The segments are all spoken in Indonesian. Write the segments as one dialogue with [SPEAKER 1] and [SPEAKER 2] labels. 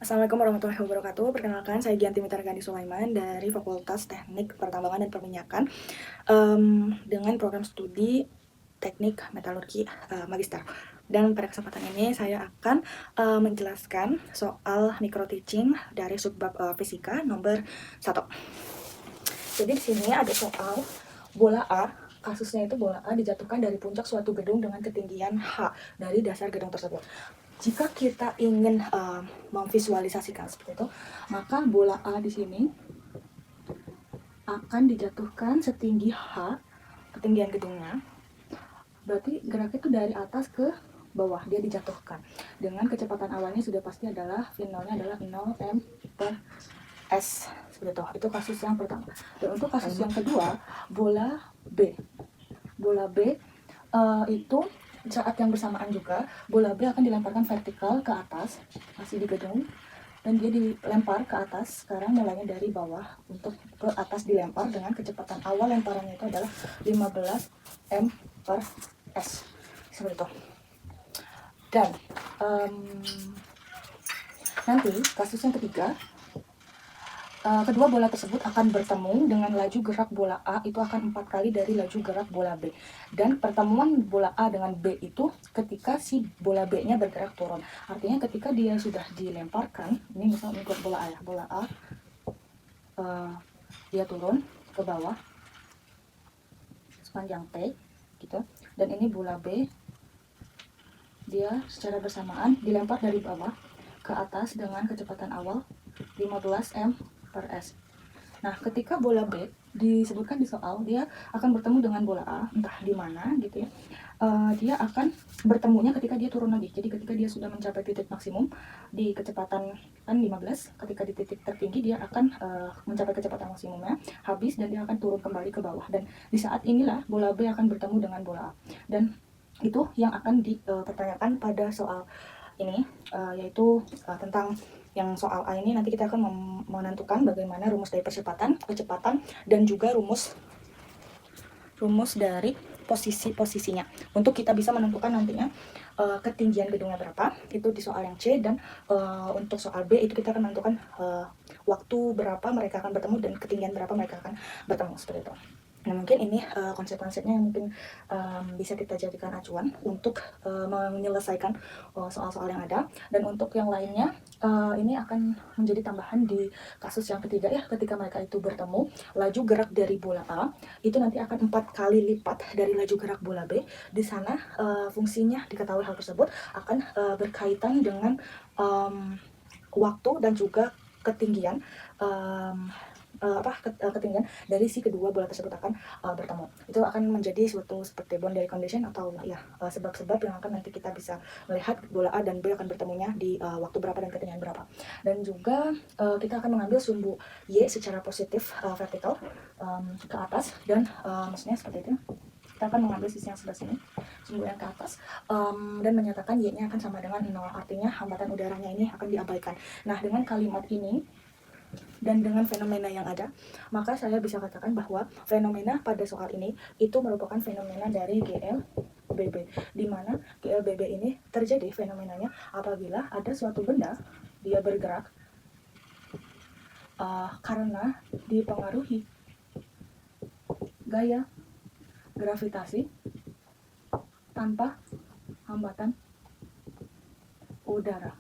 [SPEAKER 1] Assalamualaikum warahmatullahi wabarakatuh. Perkenalkan, saya Gianti Mitargani Sulaiman dari Fakultas Teknik Pertambangan dan Perminyakan dengan program studi Teknik Metalurgi Magister. Dan pada kesempatan ini saya akan menjelaskan soal micro teaching dari subbab fisika nomor 1. Jadi di sini ada soal bola A. Kasusnya itu bola A dijatuhkan dari puncak suatu gedung dengan ketinggian H dari dasar gedung tersebut. Jika kita ingin memvisualisasikan seperti itu, maka bola A di sini akan dijatuhkan setinggi H, ketinggian gedungnya. Berarti geraknya itu dari atas ke bawah, dia dijatuhkan. Dengan kecepatan awalnya sudah pasti adalah V0-nya adalah 0 m per s. Seperti itu kasus yang pertama. Dan untuk kasus yang kedua, bola B. Bola B itu saat yang bersamaan juga bola B akan dilemparkan vertikal ke atas, masih di gedung, dan dia dilempar ke atas. Sekarang mulainya dari bawah untuk ke atas dilempar dengan kecepatan awal lemparannya itu adalah 15 m per s, seperti itu. Dan nanti kasus yang ketiga, kedua bola tersebut akan bertemu dengan laju gerak bola A itu akan 4 kali dari laju gerak bola B. Dan pertemuan bola A dengan B itu ketika si bola B-nya bergerak turun. Artinya ketika dia sudah dilemparkan, ini misalnya buat bola A ya, bola A dia turun ke bawah sepanjang T gitu. Dan ini bola B dia secara bersamaan dilempar dari bawah ke atas dengan kecepatan awal 15 m per s. Nah, ketika bola B disebutkan di soal, dia akan bertemu dengan bola A, entah di mana gitu ya. Dia akan bertemunya ketika dia turun lagi. Jadi ketika dia sudah mencapai titik maksimum di kecepatan kan 15, ketika di titik tertinggi dia akan mencapai kecepatan maksimumnya, habis dan dia akan turun kembali ke bawah. Dan di saat inilah bola B akan bertemu dengan bola A. Dan itu yang akan dipertanyakan pada soal ini, yaitu tentang yang soal A ini. Nanti kita akan menentukan bagaimana rumus dari percepatan, kecepatan, dan juga rumus dari posisinya untuk kita bisa menentukan nantinya ketinggian gedungnya berapa, itu di soal yang C. Dan untuk soal B itu kita akan menentukan waktu berapa mereka akan bertemu dan ketinggian berapa mereka akan bertemu, seperti itu. Nah, mungkin ini konsep-konsepnya yang mungkin bisa kita jadikan acuan untuk menyelesaikan soal-soal yang ada. Dan untuk yang lainnya, ini akan menjadi tambahan di kasus yang ketiga ya, ketika mereka itu bertemu, laju gerak dari bola A itu nanti akan 4 kali lipat dari laju gerak bola B. Di sana fungsinya diketahui hal tersebut akan berkaitan dengan waktu dan juga ketinggian ketinggian dari si kedua bola tersebut akan bertemu. Itu akan menjadi suatu seperti boundary condition atau ya sebab-sebab yang akan nanti kita bisa melihat bola A dan B akan bertemunya di waktu berapa dan ketinggian berapa. Dan juga kita akan mengambil sumbu Y secara positif vertikal ke atas, dan maksudnya seperti itu. Kita akan mengambil sisi yang sebelah sini, sumbu yang ke atas, dan menyatakan Y-nya akan sama dengan 0. Artinya hambatan udaranya ini akan diabaikan. Nah, dengan kalimat ini dan dengan fenomena yang ada, maka saya bisa katakan bahwa fenomena pada soal ini itu merupakan fenomena dari GLBB, di mana GLBB ini terjadi fenomenanya apabila ada suatu benda dia bergerak karena dipengaruhi gaya gravitasi tanpa hambatan udara.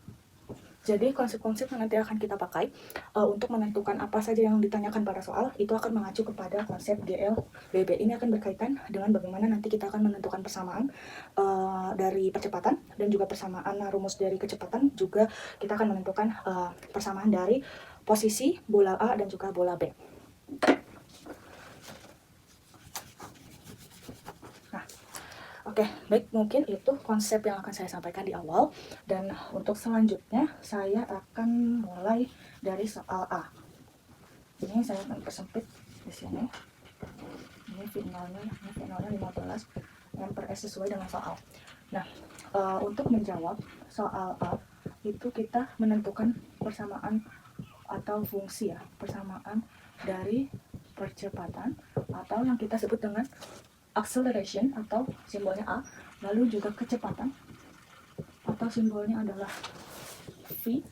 [SPEAKER 1] Jadi konsep-konsep yang nanti akan kita pakai untuk menentukan apa saja yang ditanyakan pada soal itu akan mengacu kepada konsep GLBB. Ini akan berkaitan dengan bagaimana nanti kita akan menentukan persamaan dari percepatan dan juga persamaan rumus dari kecepatan. Juga kita akan menentukan persamaan dari posisi bola A dan juga bola B. Oke, baik, mungkin itu konsep yang akan saya sampaikan di awal. Dan untuk selanjutnya, saya akan mulai dari soal A. Ini saya akan persempit di sini. Ini V0-nya 15 M per S sesuai dengan soal. Nah, untuk menjawab soal A, itu kita menentukan persamaan atau fungsi ya, persamaan dari percepatan atau yang kita sebut dengan acceleration atau simbolnya A, lalu juga kecepatan atau simbolnya adalah V,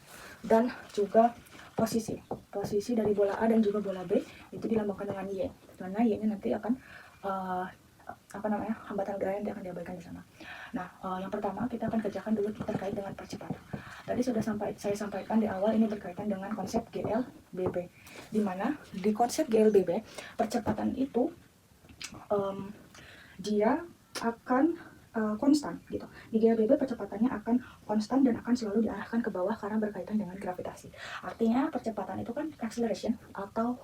[SPEAKER 1] dan juga posisi dari bola A dan juga bola B itu dilambangkan dengan Y, karena Y ini nanti akan hambatan gerak yang akan diabaikan di sana. Nah, yang pertama kita akan kerjakan dulu terkait dengan percepatan. Tadi sudah saya sampaikan di awal, ini berkaitan dengan konsep GLBB, di mana di konsep GLBB percepatan itu dia akan konstan gitu. Di GLBB percepatannya akan konstan dan akan selalu diarahkan ke bawah karena berkaitan dengan gravitasi. Artinya percepatan itu kan acceleration atau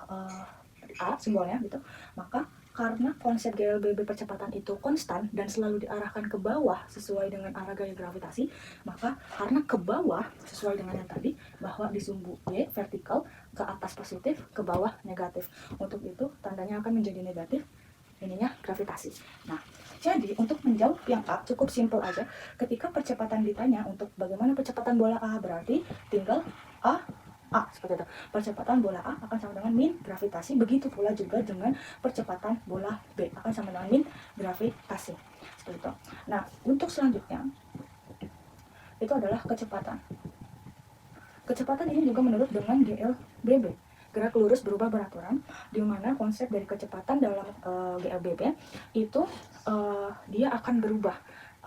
[SPEAKER 1] A simbolnya gitu. Maka karena konsep GLBB percepatan itu konstan dan selalu diarahkan ke bawah sesuai dengan arah gaya gravitasi, maka karena ke bawah sesuai dengan yang tadi, bahwa di sumbu Y vertikal, ke atas positif, ke bawah negatif. Untuk itu tandanya akan menjadi negatif, ininya gravitasi. Nah, jadi untuk menjawab yang A cukup simpel aja. Ketika percepatan ditanya untuk bagaimana percepatan bola A, berarti tinggal A seperti itu. Percepatan bola A akan sama dengan min gravitasi. Begitu pula juga dengan percepatan bola B akan sama dengan min gravitasi. Seperti itu. Nah, untuk selanjutnya itu adalah kecepatan. Kecepatan ini juga menurut dengan GLBB, gerak lurus berubah beraturan, di mana konsep dari kecepatan dalam GLBB itu dia akan berubah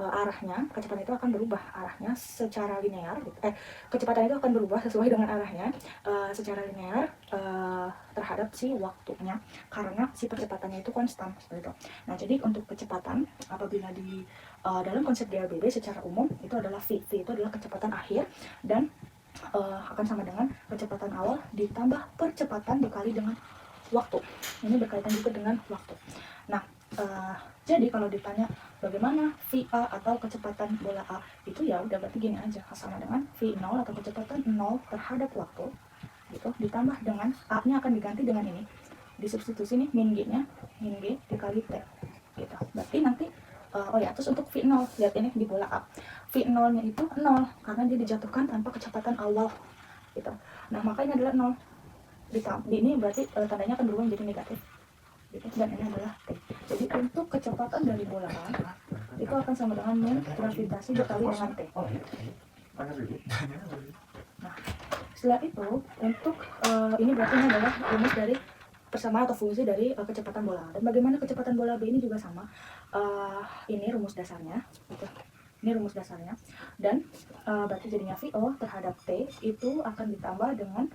[SPEAKER 1] arahnya. Kecepatan itu akan berubah arahnya secara linear. Kecepatan itu akan berubah sesuai dengan arahnya secara linear terhadap si waktunya, karena si percepatannya itu konstan seperti itu. Nah, jadi untuk kecepatan apabila di dalam konsep GLBB secara umum itu adalah V itu adalah kecepatan akhir, dan akan sama dengan kecepatan awal ditambah percepatan dikali dengan waktu. Ini berkaitan juga dengan waktu. Nah, jadi kalau ditanya bagaimana VA atau kecepatan bola A, itu ya udah berarti gini aja, sama dengan V0 atau kecepatan 0 terhadap waktu gitu, ditambah dengan A-nya akan diganti dengan ini, disubstitusi nih min G-nya, min G dikali T gitu. Berarti nanti terus untuk V0, lihat ini di bola A, V0 nya itu 0 karena dia dijatuhkan tanpa kecepatan awal gitu. Nah, maka ini adalah 0 ini berarti tandanya akan berubah menjadi negatif gitu, dan ini adalah T. Jadi untuk kecepatan dari bola A itu akan sama dengan min gravitasi dikali dengan T. Nah, setelah itu untuk ini berarti ini adalah rumus dari persamaan atau fungsi dari kecepatan bola A. Dan bagaimana kecepatan bola B ini juga sama. Ini rumus dasarnya gitu. Ini rumus dasarnya, dan berarti jadinya VO terhadap T itu akan ditambah dengan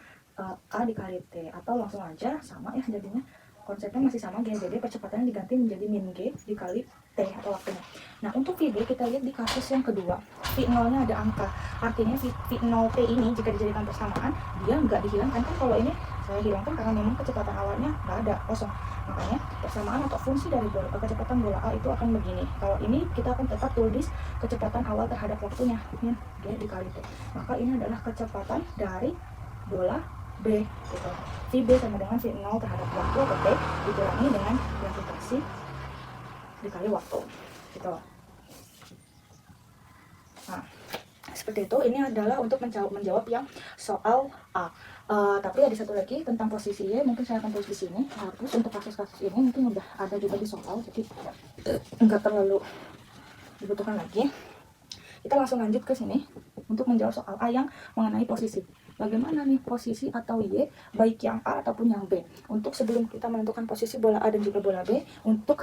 [SPEAKER 1] A dikali T, atau langsung aja sama ya, jadinya konsepnya masih sama, GLBB percepatannya diganti menjadi min G dikali T atau waktunya. Nah, untuk VB kita lihat di kasus yang kedua, V0 nya ada angka, artinya V0T ini jika dijadikan persamaan dia nggak dihilangkan, kan kalau ini saya hilangkan karena memang kecepatan awalnya nggak ada, kosong. Makanya persamaan atau fungsi dari kecepatan bola A itu akan begini. Kalau ini kita akan tetap tulis kecepatan awal terhadap waktunya, min G dikali T. Maka ini adalah kecepatan dari bola B gitu. VB sama dengan V0 terhadap waktu atau T dikurangi dengan gravitasi dikali waktu gitu. Nah, seperti itu. Ini adalah untuk menjawab yang soal A. Tapi ada satu lagi tentang posisi Y, mungkin saya akan tulis di sini. Terus untuk kasus-kasus ini mungkin udah ada juga di soal, jadi enggak terlalu dibutuhkan lagi. Kita langsung lanjut ke sini untuk menjawab soal A yang mengenai posisi. Bagaimana nih posisi atau Y, baik yang A ataupun yang B. Untuk sebelum kita menentukan posisi bola A dan juga bola B, untuk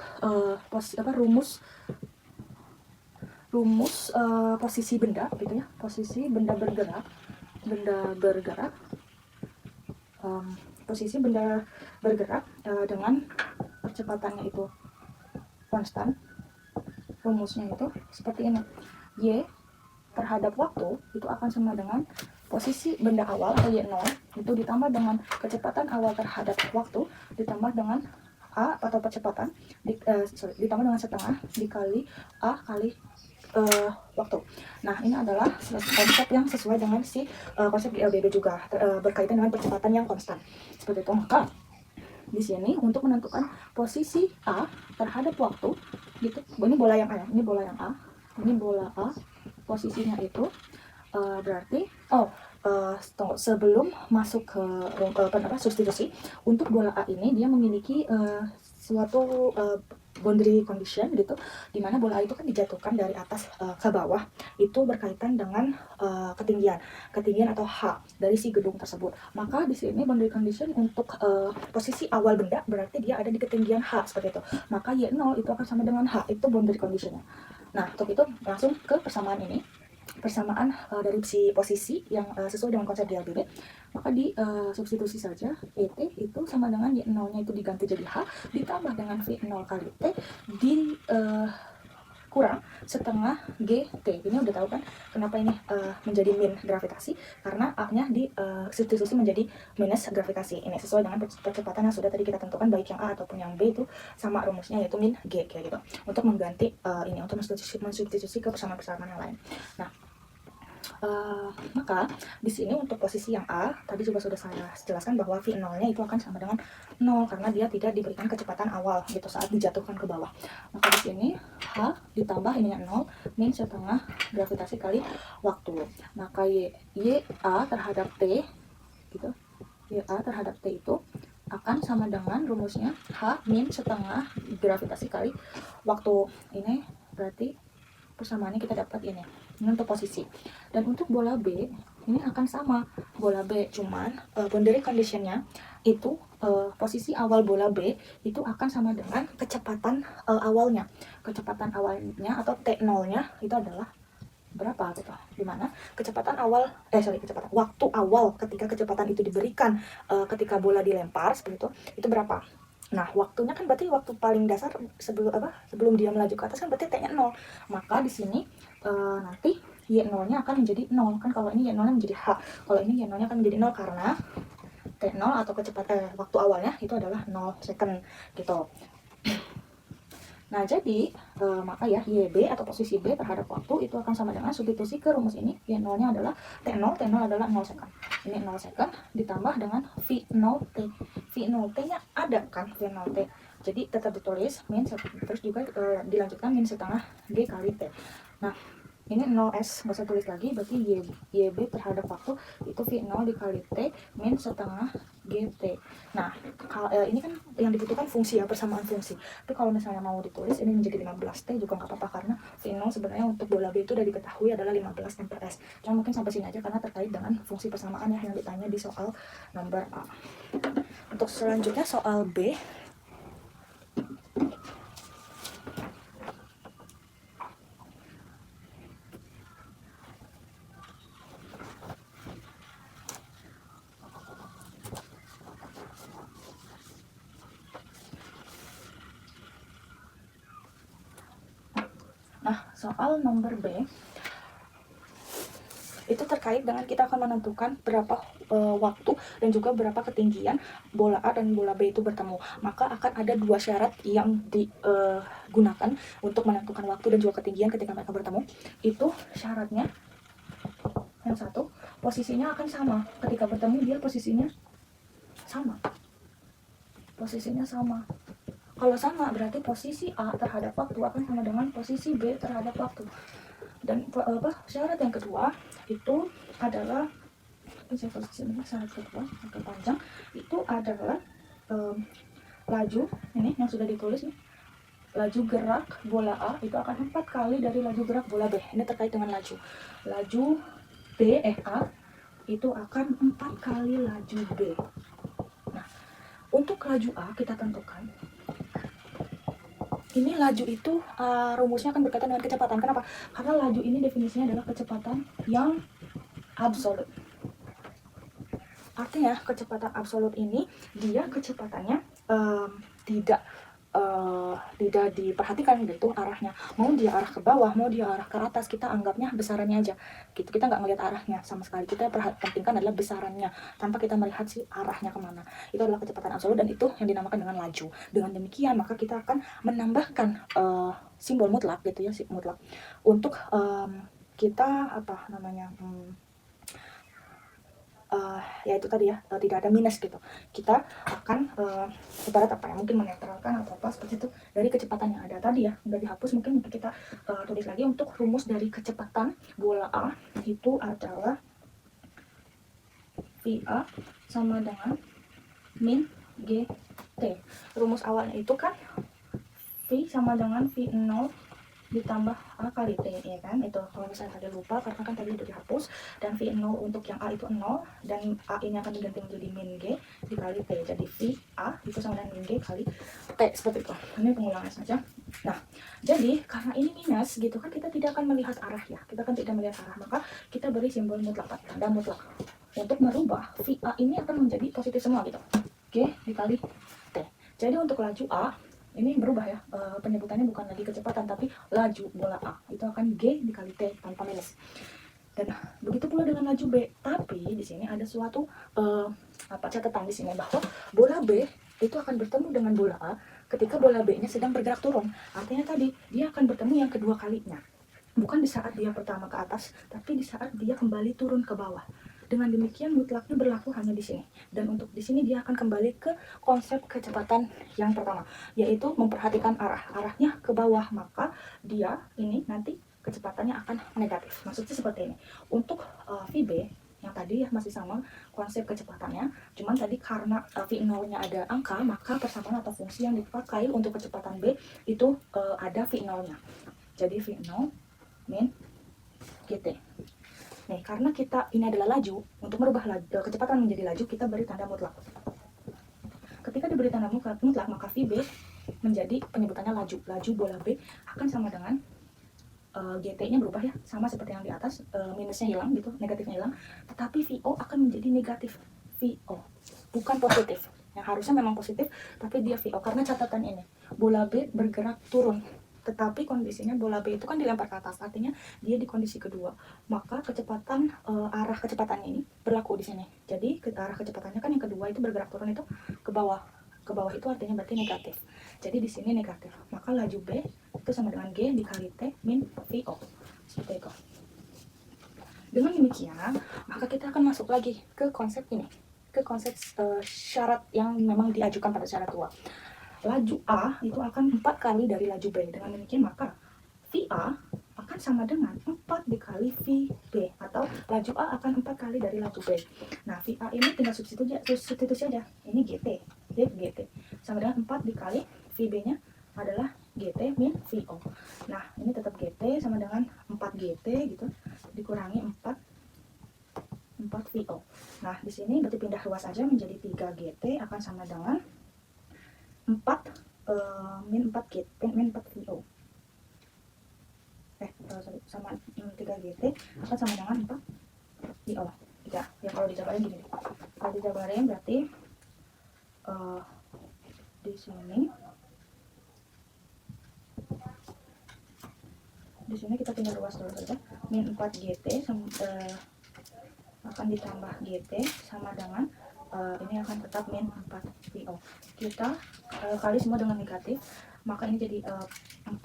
[SPEAKER 1] rumus posisi benda gitu ya, posisi benda bergerak, posisi benda bergerak dengan percepatannya itu konstan. Rumusnya itu seperti ini, Y terhadap waktu itu akan sama dengan posisi benda awal atau Y0 itu ditambah dengan kecepatan awal terhadap waktu ditambah dengan A atau percepatan ditambah dengan setengah dikali A kali waktu. Nah, ini adalah konsep yang sesuai dengan si konsep GLBB juga, berkaitan dengan percepatan yang konstan seperti itu. Maka di sini untuk menentukan posisi A terhadap waktu gitu, ini bola yang A ya, ini bola yang A, ini bola A, posisinya itu berarti sebelum masuk ke substitusi, untuk bola A ini dia memiliki suatu boundary condition gitu, dimana bola itu kan dijatuhkan dari atas ke bawah, itu berkaitan dengan ketinggian atau H dari si gedung tersebut. Maka di sini boundary condition untuk posisi awal benda berarti dia ada di ketinggian H seperti itu. Maka Y0 itu akan sama dengan H, itu boundary conditionnya. Nah, untuk itu langsung ke persamaan ini. Persamaan dari si posisi yang sesuai dengan konsep DLBB, maka di substitusi saja ET itu sama dengan Y0-nya itu diganti jadi H ditambah dengan V0 kali T di kurang setengah GT. Ini udah tahu kan kenapa ini menjadi min gravitasi, karena A-nya di substitusi menjadi minus gravitasi. Ini sesuai dengan percepatan yang sudah tadi kita tentukan, baik yang A ataupun yang B itu sama rumusnya, yaitu min G kayak gitu, untuk mengganti ini, untuk mensubstitusi ke persamaan-persamaan yang lain. Nah, maka di sini untuk posisi yang A tadi juga sudah saya jelaskan bahwa V0-nya itu akan sama dengan 0 karena dia tidak diberikan kecepatan awal gitu saat dijatuhkan ke bawah. Maka di sini H ditambah ininya 0 min setengah gravitasi kali waktu. Maka YA terhadap T gitu. YA terhadap T itu akan sama dengan rumusnya H min setengah gravitasi kali waktu. Ini berarti persamaannya kita dapat ini untuk posisi. Dan untuk bola B ini akan sama bola B, cuman boundary conditionnya itu posisi awal bola B itu akan sama dengan kecepatan awalnya. Kecepatan awalnya atau T0-nya itu adalah berapa gitu, dimana kecepatan awal kecepatan waktu awal ketika kecepatan itu diberikan ketika bola dilempar seperti itu berapa. Nah, waktunya kan berarti waktu paling dasar sebelum dia melaju ke atas kan berarti T-nya 0. Maka di sini nanti Y0-nya akan menjadi 0. Kan kalau ini Y0-nya menjadi H. Kalau ini Y0-nya akan menjadi 0 karena T0 atau kecepatan waktu awalnya itu adalah 0 second gitu. Nah, jadi maka ya YB atau posisi B terhadap waktu itu akan sama dengan substitusi ke rumus ini. Y0-nya adalah T0, T0 adalah 0 second. Ini 0 second ditambah dengan V0T. V0T-nya ada kan, V0T. Jadi tetap ditulis min, terus juga dilanjutkan min setengah G kali T. Nah, ini 0S, nggak usah tulis lagi, berarti YB terhadap waktu itu V0 dikali T min setengah GT. Nah, ini kan yang dibutuhkan fungsi ya, persamaan fungsi. Tapi kalau misalnya mau ditulis ini menjadi 15T juga nggak apa-apa, karena V0 sebenarnya untuk bola B itu udah diketahui adalah 15 mprs. Cuma mungkin sampai sini aja karena terkait dengan fungsi persamaan ya yang ditanya di soal nomor A. Untuk selanjutnya soal B. Nah, soal nomor B itu terkait dengan kita akan menentukan berapa waktu dan juga berapa ketinggian bola A dan bola B itu bertemu. Maka akan ada dua syarat yang digunakan untuk menentukan waktu dan juga ketinggian ketika mereka bertemu. Itu syaratnya yang satu, posisinya akan sama. Ketika bertemu dia posisinya sama. Posisinya sama. Kalau sama berarti posisi A terhadap waktu akan sama dengan posisi B terhadap waktu. Dan syarat yang kedua itu adalah syarat kedua agak panjang, itu adalah laju ini yang sudah ditulis nih, laju gerak bola A itu akan 4 kali dari laju gerak bola B. Ini terkait dengan laju A itu akan 4 kali laju B. Nah, untuk laju A kita tentukan ini laju itu rumusnya akan berkaitan dengan kecepatan. Kenapa? Karena laju ini definisinya adalah kecepatan yang absolut. Artinya kecepatan absolut ini dia kecepatannya tidak diperhatikan gitu arahnya. Mau dia arah ke bawah, mau dia arah ke atas, kita anggapnya besarannya aja. Gitu. Kita nggak melihat arahnya sama sekali. Kita pentingkan adalah besarannya tanpa kita melihat si arahnya kemana. Itu adalah kecepatan absolut dan itu yang dinamakan dengan laju. Dengan demikian maka kita akan menambahkan simbol mutlak gitu ya, mutlak untuk kita ya itu tadi ya, tidak ada minus gitu. Kita akan ibarat mungkin menetralkan atau apa seperti itu dari kecepatan yang ada tadi ya, udah dihapus. Mungkin kita tulis lagi untuk rumus dari kecepatan bola A itu adalah VA sama dengan min GT. Rumus awalnya itu kan V V sama dengan V0 ditambah A kali T, ya kan? Itu kalau misalnya tadi lupa, karena kan tadi udah dihapus. Dan V0 untuk yang A itu 0, dan A ini akan diganti menjadi min G dikali T. Jadi V A itu sama dengan min G kali T, seperti itu. Ini pengulangan saja. Nah, jadi karena ini minus gitu kan, kita tidak akan melihat arah ya. Kita kan tidak melihat arah, maka kita beri simbol mutlak, tanda mutlak. Untuk merubah V A ini akan menjadi positif semua gitu. G dikali T. Jadi untuk laju A, ini berubah ya, penyebutannya bukan lagi kecepatan tapi laju bola A, itu akan G dikali T tanpa minus. Dan begitu pula dengan laju B, tapi di sini ada suatu catatan di sini, bahwa bola B itu akan bertemu dengan bola A ketika bola B nya sedang bergerak turun. Artinya tadi dia akan bertemu yang kedua kalinya, bukan di saat dia pertama ke atas, tapi di saat dia kembali turun ke bawah. Dengan demikian mutlaknya berlaku hanya di sini. Dan untuk di sini dia akan kembali ke konsep kecepatan yang pertama, yaitu memperhatikan arahnya ke bawah, maka dia ini nanti kecepatannya akan negatif. Maksudnya seperti ini. Untuk VB yang tadi ya masih sama konsep kecepatannya, cuman tadi karena V0-nya ada angka, maka persamaan atau fungsi yang dipakai untuk kecepatan B itu ada V0-nya. Jadi V0 min GT. Nih, karena kita ini adalah laju, untuk merubah kecepatan menjadi laju, kita beri tanda mutlak. Ketika diberi tanda mutlak, maka VB menjadi penyebutannya laju. Laju bola B akan sama dengan GT-nya berubah ya, sama seperti yang di atas, minusnya hilang gitu, negatifnya hilang. Tetapi VO akan menjadi negatif. VO, bukan positif. Yang harusnya memang positif, tapi dia VO. Karena catatan ini, bola B bergerak turun. Tetapi kondisinya bola B itu kan dilempar ke atas, artinya dia di kondisi kedua, maka kecepatan arah kecepatannya ini berlaku di sini. Jadi arah kecepatannya kan yang kedua itu bergerak turun itu ke bawah. Ke bawah itu artinya berarti negatif. Jadi di sini negatif. Maka laju B itu sama dengan G dikali T min VO. Seperti itu. Dengan demikian, maka kita akan masuk lagi ke konsep ini, ke konsep syarat yang memang diajukan pada syarat 2. Laju A itu akan 4 kali dari laju B. Dengan demikian maka VA akan sama dengan 4 dikali VB, atau laju A akan 4 kali dari laju B. Nah, VA ini tinggal substitusi aja. Ini GT, GT sama dengan 4 dikali VB-nya adalah GT min VO. Nah, ini tetap GT sama dengan 4 GT gitu, dikurangi 4 VO. Nah, di sini berarti pindah ruas aja menjadi 3 GT akan sama dengan 4 min 4 GT min 4 VO. Sama 3 GT akan sama dengan 4 VO. Ya, kalau dijabarin gini. Kalau dijabarin berarti di sini kita tinggal ruas dulu saja. Min 4 GT akan ditambah GT sama dengan ini akan tetap min 4 VO. Kita kali semua dengan negatif, maka ini jadi 4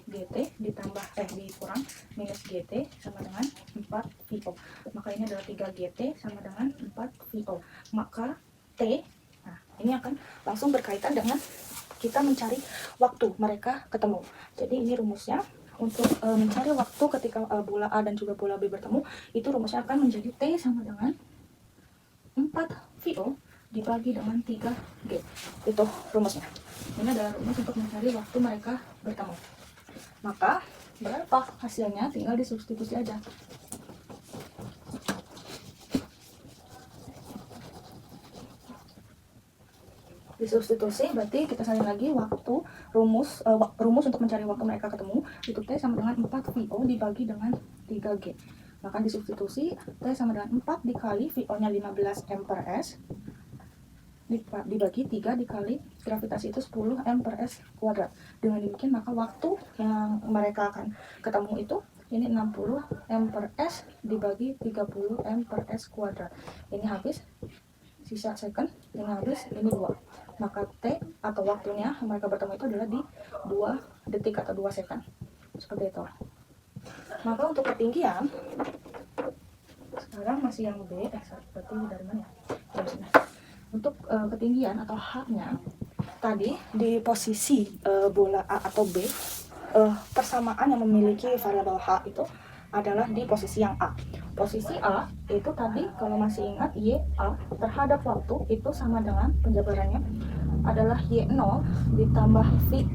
[SPEAKER 1] GT ditambah dikurang minus GT sama dengan 4 VO. Maka ini adalah 3 GT sama dengan 4 VO. Maka T, nah ini akan langsung berkaitan dengan kita mencari waktu mereka ketemu. Jadi ini rumusnya. Untuk mencari waktu ketika bola A dan juga bola B bertemu, itu rumusnya akan menjadi T sama dengan 4 VO dibagi dengan 3G. Itu rumusnya. Ini adalah rumus untuk mencari waktu mereka bertemu. Maka berapa hasilnya tinggal disubstitusi aja. Disubstitusi berarti kita salin lagi waktu rumus untuk mencari waktu mereka ketemu, itu T sama dengan 4 VO dibagi dengan 3G. Maka disubstitusi T sama dengan 4 dikali VO-nya 15 M per S dibagi 3 dikali gravitasi itu 10 M per S kuadrat. Dengan demikian maka waktu yang mereka akan ketemu itu ini 60 M per S dibagi 30 M per S kuadrat. Ini habis, sisa second, ini habis, ini 2. Maka T atau waktunya mereka bertemu itu adalah di 2 detik atau 2 second. Seperti itu. Maka untuk ketinggian, sekarang masih yang B, berarti dari mana ya? Untuk ketinggian atau H-nya, tadi di posisi bola A atau B, persamaan yang memiliki variabel H itu adalah di posisi yang A. Posisi A itu tadi kalau masih ingat YA terhadap waktu itu sama dengan penjabarannya adalah Y0 ditambah V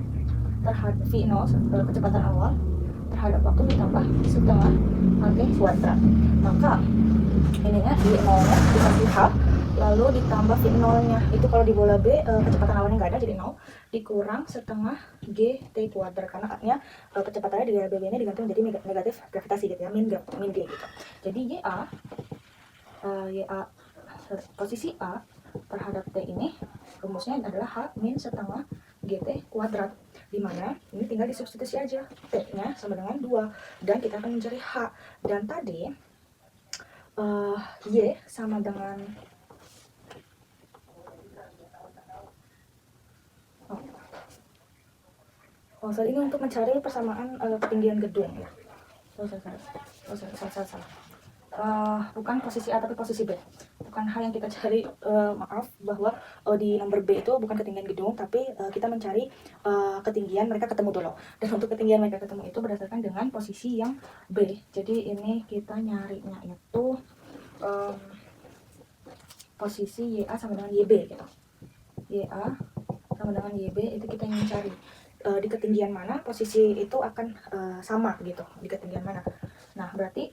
[SPEAKER 1] terhadap V0 kecepatan awal terhadap waktu ditambah setengah HT kuadrat. Maka ininya Y0 nya dikasih H, lalu ditambah V0 nya itu kalau di bola B kecepatan awalnya nggak ada jadi 0, dikurang setengah GT kuadrat karena A-nya kecepatannya di variabel B ini digantung jadi negatif gravitasi gitu ya, min G gitu. Jadi YA posisi A terhadap T ini rumusnya adalah H min setengah GT kuadrat, dimana ini tinggal disubstitusi aja, T nya sama dengan 2 dan kita akan mencari H, dan tadi Y sama dengan sorry, ini untuk mencari persamaan ketinggian gedung ya. Salah. Bukan posisi A tapi posisi B, bukan H yang kita cari, maaf bahwa di nomor B itu bukan ketinggian gedung tapi kita mencari ketinggian mereka ketemu dulu, dan untuk ketinggian mereka ketemu itu berdasarkan dengan posisi yang B. Jadi ini kita nyarinya itu posisi YA sama dengan YB gitu. YA sama dengan YB itu kita ingin cari di ketinggian mana posisi itu akan sama gitu, di ketinggian mana. Nah berarti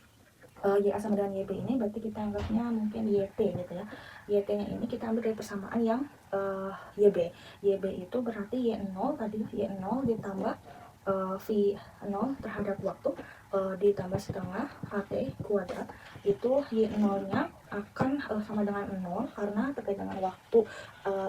[SPEAKER 1] YA sama dengan YB ini berarti kita anggapnya mungkin YT gitu ya. YT nya ini kita ambil dari persamaan yang YB. YB itu berarti Y0 tadi, Y0 ditambah V0 terhadap waktu ditambah setengah HT kuadrat, itu Y0 nya akan sama dengan 0 karena terkait dengan waktu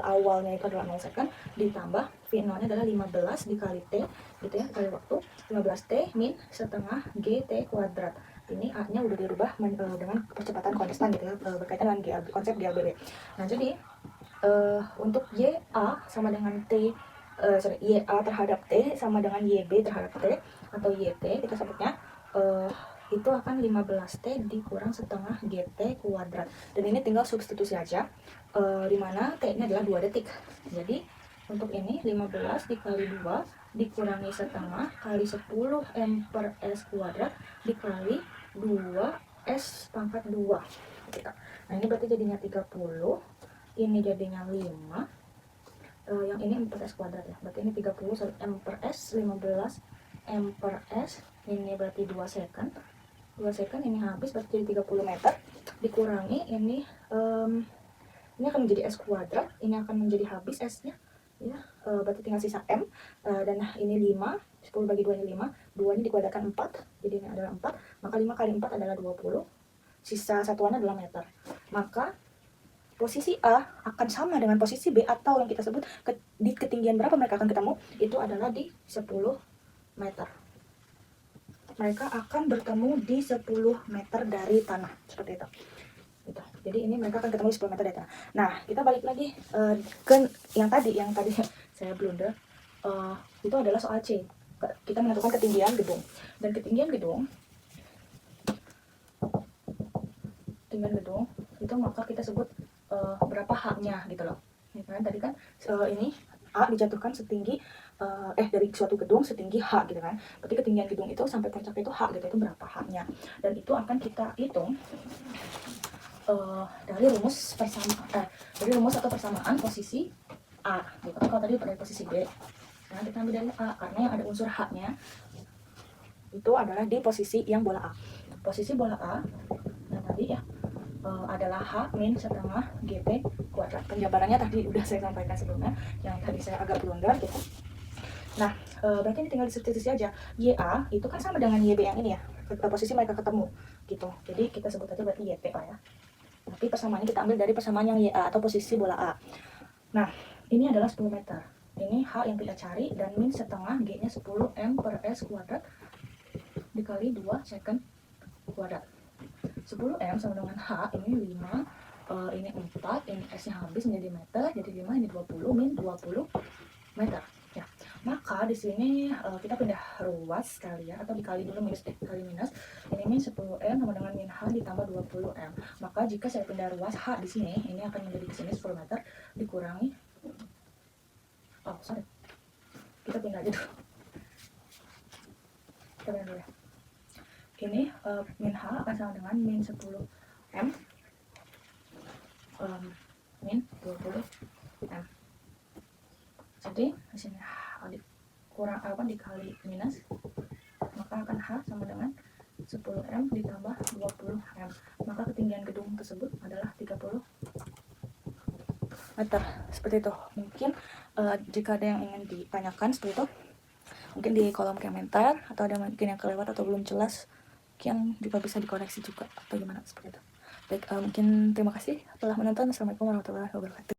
[SPEAKER 1] awalnya itu adalah 0 second, ditambah V0 nya adalah 15 dikali T gitu ya, dikali waktu 15 T min setengah GT kuadrat. Ini A nya udah dirubah dengan percepatan konstan gitu ya, berkaitan dengan konsep GLBB. Nah jadi untuk YA sama dengan T YA terhadap T sama dengan YB terhadap T atau YT kita sebutnya itu akan 15T dikurang setengah GT kuadrat, dan ini tinggal substitusi aja dimana T nya adalah 2 detik. Jadi untuk ini 15 dikali 2 dikurangi setengah kali 10 M per S kuadrat dikali 2S pangkat 2 gitu. Nah ini berarti jadinya 30, ini jadinya 5, yang ini M per S kuadrat ya, berarti ini 30 M per S, 15 M per S, ini berarti 2 second, ini habis berarti jadi 30 meter, dikurangi ini akan menjadi S kuadrat, ini akan menjadi habis S nya ya, berarti tinggal sisa M, dan ini 5, 10 bagi 2 ini 5, 2 ini dikuadratkan 4, jadi ini adalah 4, maka 5 kali 4 adalah 20, sisa satuannya adalah meter. Maka posisi A akan sama dengan posisi B atau yang kita sebut di ketinggian berapa mereka akan ketemu, itu adalah di 10 meter. Mereka akan bertemu di 10 meter dari tanah, seperti itu. Gitu. Jadi ini mereka akan ketemu di 10 meter dari tanah. Nah, kita balik lagi ke yang tadi saya blunder. Itu adalah soal C. Kita menentukan ketinggian gedung. Dan ketinggian gedung itu maka kita sebut berapa H-nya gitu loh. Ya kan? Tadi kan ini A dijatuhkan setinggi dari suatu gedung setinggi H gitu kan. Berarti ketinggian gedung itu sampai puncaknya itu H gitu, itu berapa H-nya. Dan itu akan kita hitung dari rumus atau persamaan posisi A gitu. Kalau tadi dari posisi B, nah kita ambil dari A karena yang ada unsur H-nya itu adalah di posisi yang bola A. Posisi bola A yang tadi ya adalah H min setengah GT kuadrat. Penjabarannya tadi udah saya sampaikan sebelumnya, yang tadi saya agak blunder gitu. Nah, berarti ini tinggal disubstitusi aja. YA itu kan sama dengan YB yang ini ya, posisi mereka ketemu gitu. Jadi kita sebut aja berarti YT lah ya. Tapi persamaannya kita ambil dari persamaan yang YA atau posisi bola A. Nah, ini adalah 10 meter. Ini H yang kita cari, dan min setengah G-nya 10 M per S kuadrat dikali 2 second kuadrat. 10 M sama dengan H, ini 5, ini 4, ini S-nya habis menjadi meter, jadi 5, ini 20, min 20 meter. Ya, maka di sini kita pindah ruas kali ya, atau dikali dulu kali minus. Ini min 10 M sama dengan min H ditambah 20 M. Maka jika saya pindah ruas H di sini, ini akan menjadi di sini 10 meter dikurangi. Kita pindah aja dulu. Kita pindah dulu ya. Ini min H akan sama dengan min 10 M min 20 M. Jadi di sini kurang dikali minus, maka akan H sama dengan 10M ditambah 20M. Maka ketinggian gedung tersebut adalah 30 meter. Seperti itu. Mungkin jika ada yang ingin ditanyakan seperti itu, mungkin di kolom komentar, atau ada mungkin yang kelewat atau belum jelas, mungkin juga bisa dikoreksi juga atau gimana seperti itu. Baik, mungkin terima kasih telah menonton. Assalamualaikum warahmatullahi wabarakatuh.